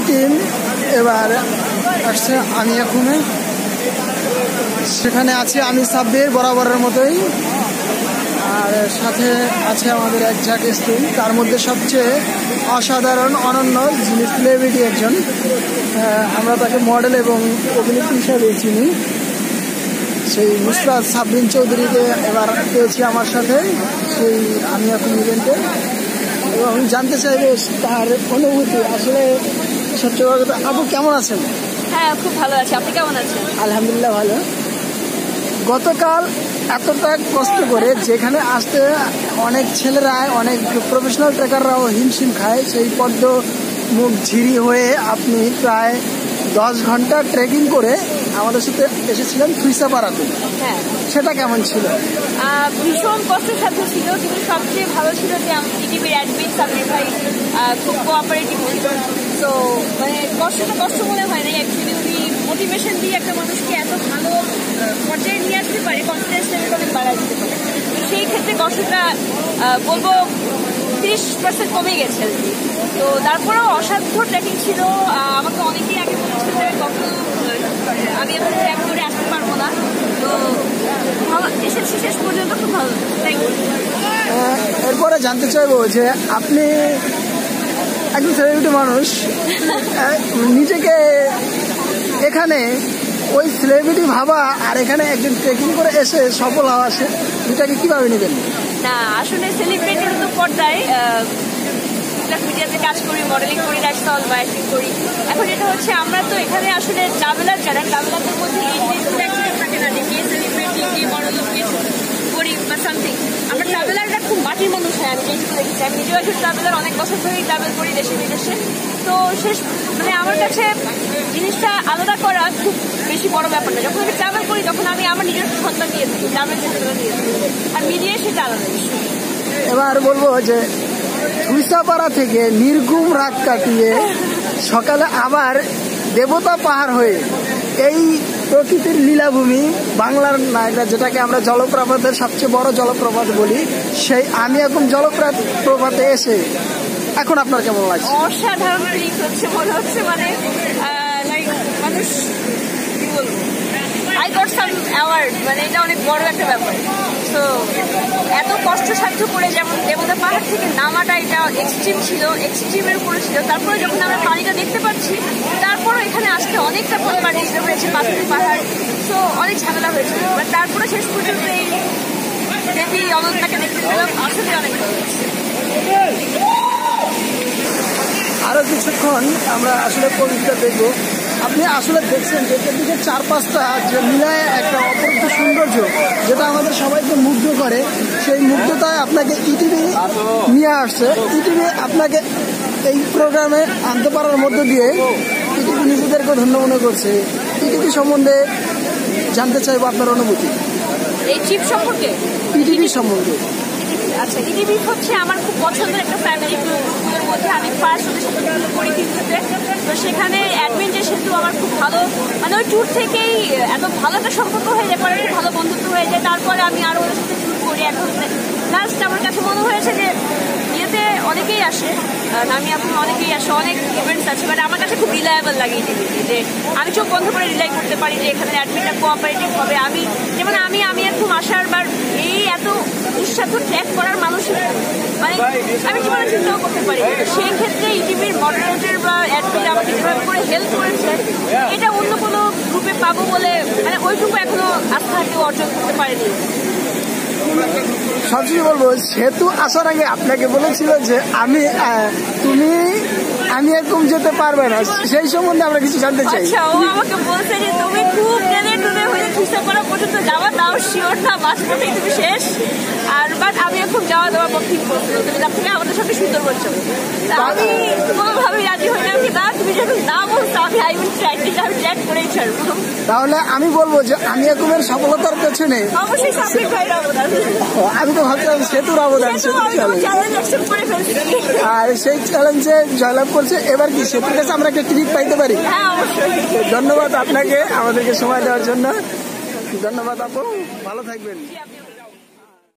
Team এবার আসছে আমি এখনে, সেখানে আছি আমি সাব্বির বরাবরের মতোই, আর সাথে আছে আমাদের এক ঝাঁক টিম। তার মধ্যে সবচেয়ে অসাধারণ অনন্য যিনি সেলিব্রিটি একজন, আমরা তাকে মডেল এবং অভিনেত্রী হিসাবে চিনি, সেই নুসরাত সাবরিন চৌধুরীকে এবার পেয়েছি আমার সাথে সেই আমি এখন ইভেন্টে, এবং জানতে চাইবো তার অনুভূতি। আসলে সবচেয়ে বড় কথা, আপু কেমন আছেন? হ্যাঁ, খুব ভালো আছি। আপনি কেমন আছেন? আলহামদুলিল্লাহ ভালো। গতকাল এতটা কষ্ট করে যেখানে আসতে অনেক ছেলেরা, অনেক প্রফেশনাল ট্রেকাররাও হিমশিম খায়, সেই পদ্ম মুখ ঝিরি হয়ে আপনি প্রায় 10 ঘন্টা ট্রেকিং করে আমাদের সাথে এসেছিলেন থুইসাপাড়াতে। হ্যাঁ, সেটা কেমন ছিল? ভীষণ কষ্টসাধ্য ছিল, কিন্তু সবচেয়ে ভালো ছিল যে ইটিভির অ্যাডমিন সাব্বির ভাই খুব কোঅপারেটিভ ছিল। তো মানে কষ্টটা কষ্ট মনে হয় না, অ্যাকচুয়ালি উনি মোটিভেশন দিয়ে একটা মানুষকে এত ভালো পর্যায়ে নিয়ে আসতে পারে, কনফিডেন্স লেভেল অনেক বাড়ায় দিতে পারে। সেই ক্ষেত্রে কষ্টটা বলবো 30% কমে গেছে আর কি। তো তারপরেও অসাধ্য ট্রেকিং ছিল। আমাকে অনেকেই আগে বলেছিল যে কখনো আমি এখন ট্র্যাক করে আসতে পারবো না, তো এসেছি শেষ পর্যন্ত, খুব ভালো। Thank you. এরপরে জানতে চাইবো যে আপনি একজন সেলিব্রিটি মানুষ, নিজেকে এখানে ওই সেলিব্রিটি ভাবা আর এখানে একজন ট্রেকিং করে এসে সফল হওয়া, এটাকে কিভাবে নেবেন? না, আসলে সেলিব্রিটির তো পর্দায় মিডিয়াতে কাজ করি, মডেলিং করি, লাইফস্টাইল বা অ্যাক্টিং করি। এখন এটা হচ্ছে আমরা তো এখানে আসলে ট্রাভেলার, যারা ট্রাভেলারদের মধ্যে এই জিনিসগুলো অ্যাকচুয়ালি থাকে না যে কে সেলিব্রিটি, কে বড়লোক, কে গরিব বা সামথিং। আমরা ট্রাভেলাররা খুব মাটির মানুষ হয়, আমি যেটুকু দেখেছি। আমি নিজেও একজন ট্রাভেলার, অনেক বছর ধরেই ট্রাভেল করি দেশে বিদেশে। তো শেষ মানে আমার কাছে জিনিসটা আলাদা করা খুব বেশি বড় ব্যাপার না। যখন আমি ট্রাভেল করি তখন আমি আমার নিজের সন্তান নিয়ে থাকি, ট্রাভেল সন্তান নিয়ে থাকি, আর মিডিয়ায় সেটা আলাদা বিষয়। এবার বলবো যে থুইসাপাড়া থেকে নির্ঘুম রাত কাটিয়ে সকালে আবার দেবতা পাহাড় হয়ে এই প্রকৃতির লীলাভূমি বাংলার নায়করা, যেটাকে আমরা জলপ্রপাতের সবচেয়ে বড় জলপ্রপাত বলি, সেই আমি এখন জলপ্রপাতে এসে এখন আপনার কেমন লাগছে? অসাধারণ ফিলিংস হচ্ছে, মনে হচ্ছে মানে লাইক মানুষ কি বলবো, আই গট সাম অ্যাওয়ার্ড, মানে এটা অনেক বড় একটা ব্যাপার। তো এত কষ্টসাধ্য করে যেমন দেবতা পাহাড় থেকে নামাটা, এটা এক্সট্রিম ছিল, এক্সট্রিমের উপরে ছিল। তারপরে যখন আমরা পানিটা দেখতে পাচ্ছি, তারপরে এখানে আসতে অনেকটা পরিমাণ দিতে হয়েছে, পাথরের পাহাড়, তো অনেক ঝামেলা হয়েছে। বাট তারপরে শেষ পর্যন্ত এই দেবী অনন্তাকে দেখতে পেলাম, আসলে অনেক ভালো লাগছে। আরো কিছুক্ষণ আমরা আসলে পবিত্র দেখবো। আপনি আসলে দেখছেন যে এদিকে 4-5টা যে মিলায় একটা অপরূপ সৌন্দর্য, যেটা আমাদের সবাইকে মুগ্ধ করে। সেই মুগ্ধতায় আপনাকে ইটিভি নিয়ে আসছে। ইটিভি আপনাকে এই প্রোগ্রামে আনতে পারার মধ্য দিয়ে ইটিভি নিজেদেরকে ধন্য মনে করছে। ইটিভি সম্বন্ধে জানতে চাইবো আপনার অনুভূতি। এই ট্রিপ সম্পর্কে, ইটিভি সম্বন্ধে। আচ্ছা, ইটিভি হচ্ছে আমার খুব পছন্দের একটা ফ্যামিলি ট্যুরের মধ্যে। আমি ফার্স্ট ওদের সাথে করি তিনটাতে, তো সেখানে অ্যাডমিন যে সেতু আমার খুব ভালো, মানে ওই ট্যুর থেকেই এত ভালো একটা সম্পর্ক হয়ে যায়, পরে ভালো বন্ধুত্ব হয়ে যায়। তারপরে আমি আরও ওদের সাথে ট্যুর করি। এখন লাস্ট আমার কাছে মনে হয়েছে যে ইয়েতে অনেকেই আসে, আমি এখন অনেকেই আসে, অনেক ইভেন্টস আছে, মানে আমার কাছে খুব রিলায়েবল লাগে ইটিভিতে, যে আমি চোখ বন্ধ করে রিলাই করতে পারি যে এখানে অ্যাডমিনটা কোঅপারেটিভ হবে। আমি যেমন আমি এখন আসার বার এই এত দুঃসাধ্য ট্র্যাক করার মানুষ মানে আমি জীবনে চিন্তাও করতে পারি। সেই ক্ষেত্রে ইটিভির মডারেটর বা অ্যাডমিন আমাকে যেভাবে করে হেল্প করেছে, এটা অন্য কোনো গ্রুপে পাবো বলে মানে ওইটুকু এখনো আস্থা কেউ অর্জন করতে পারেনি। সবচেয়ে বলবো, সেতু আসার আগে আপনাকে বলেছিল যে আমি এরকম যেতে পারবে না, সেই সম্বন্ধে আমরা কিছু জানতে চাই। আচ্ছা, ও আমাকে বলছে যে তুমি খুব টেনে হয়ে থুইসাপাড়া পর্যন্ত যাওয়া, তাও শিওর না বাস পথেই তুমি শেষ। আর বাট আমি এখন যাওয়া দেওয়া ঠিক করছিল, তুমি তার থেকে আমাদের সাথে সুন্দরবন চলো। আমি কোনোভাবেই রাজি হই না, আমি না, তুমি যখন না বলছো আমি আই উইল ট্রাই, আমি ট্র্যাক করেই ছাড়বো। তাহলে আমি বলবো যে আমি একুমের সফলতার পেছনে অবশ্যই সাব্বির ভাইয়ের অবদান। আমি তো ভাবছিলাম সেতুর অবদান, আর সেই চ্যালেঞ্জে জয়লাভ করছে। এবার কি সেতুর কাছে আমরা একটা ট্রিপ পাইতে পারি? হ্যাঁ, অবশ্যই। ধন্যবাদ আপনাকে আমাদেরকে সময় দেওয়ার জন্য। ধন্যবাদ আপু, ভালো থাকবেন।